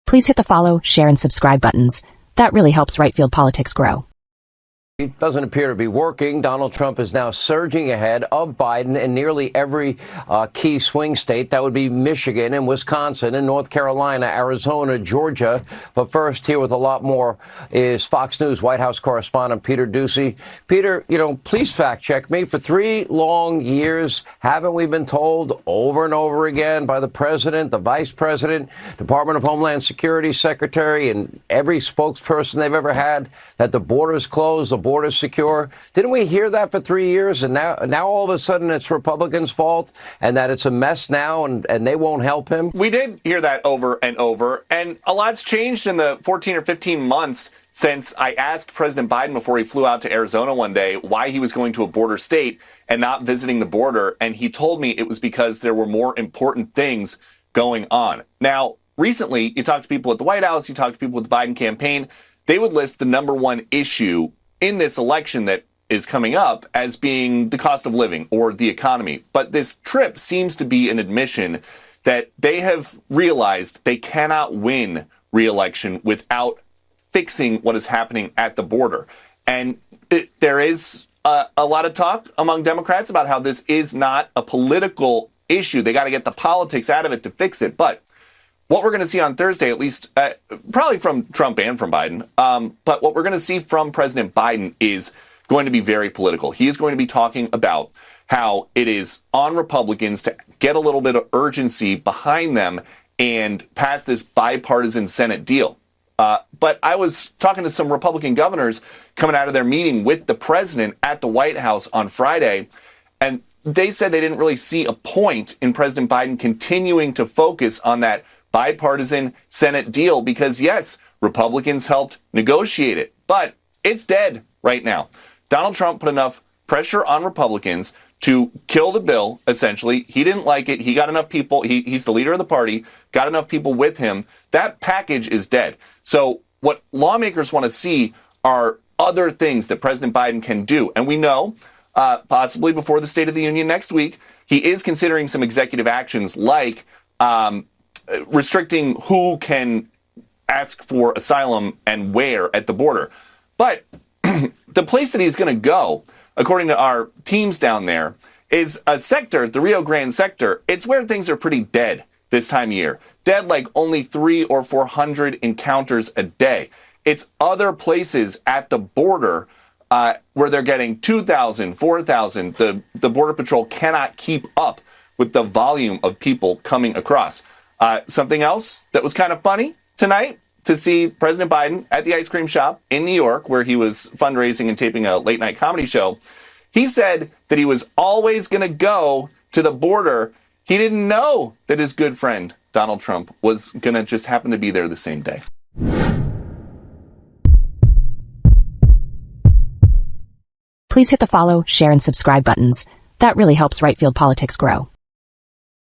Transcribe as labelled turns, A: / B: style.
A: Please hit the follow, share, and subscribe buttons. That really helps Right Field Politics grow.
B: It doesn't appear to be working. Donald Trump is now surging ahead of Biden in nearly every key swing state. That would be Michigan and Wisconsin and North Carolina, Arizona, Georgia. But first, here with a lot more is Fox News White House correspondent Peter Doocy. Peter, please fact check me. For 3 long years, haven't we been told over and over again by the president, the vice president, Department of Homeland Security secretary, and every spokesperson they've ever had that the border's closed, the border's secure? Didn't we hear that for 3 years? And now all of a sudden it's Republicans' fault and that it's a mess now and they won't help him?
C: We did hear that over and over. And a lot's changed in the 14 or 15 months since I asked President Biden before he flew out to Arizona one day why he was going to a border state and not visiting the border. And he told me it was because there were more important things going on. Now, recently, you talk to people at the White House, you talk to people with the Biden campaign, they would list the number one issue in this election that is coming up as being the cost of living or the economy. But this trip seems to be an admission that they have realized they cannot win re-election without fixing what is happening at the border. And there is a lot of talk among Democrats about how this is not a political issue. They got to get the politics out of it to fix it. But what we're going to see on Thursday, at least probably from Trump and from Biden, but what we're going to see from President Biden is going to be very political. He is going to be talking about how it is on Republicans to get a little bit of urgency behind them and pass this bipartisan Senate deal. But I was talking to some Republican governors coming out of their meeting with the president at the White House on Friday, and they said they didn't really see a point in President Biden continuing to focus on that bipartisan Senate deal because, yes, Republicans helped negotiate it, but it's dead right now. Donald Trump put enough pressure on Republicans to kill the bill, essentially. He didn't like it. He got enough people. He's the leader of the party, got enough people with him. That package is dead. So what lawmakers want to see are other things that President Biden can do. And we know, possibly before the State of the Union next week, he is considering some executive actions like restricting who can ask for asylum and where at the border. But the place that he's going to go, according to our teams down there, is a sector, the Rio Grande sector. It's where things are pretty dead this time of year. Dead like only 300 or 400 encounters a day. It's other places at the border where they're getting 2,000, 4,000. The Border Patrol cannot keep up with the volume of people coming across. Something else that was kind of funny tonight to see President Biden at the ice cream shop in New York, where he was fundraising and taping a late night comedy show. He said that he was always going to go to the border. He didn't know that his good friend, Donald Trump, was going to just happen to be there the same day.
A: Please hit the follow, share, and subscribe buttons. That really helps Right Field Politics grow.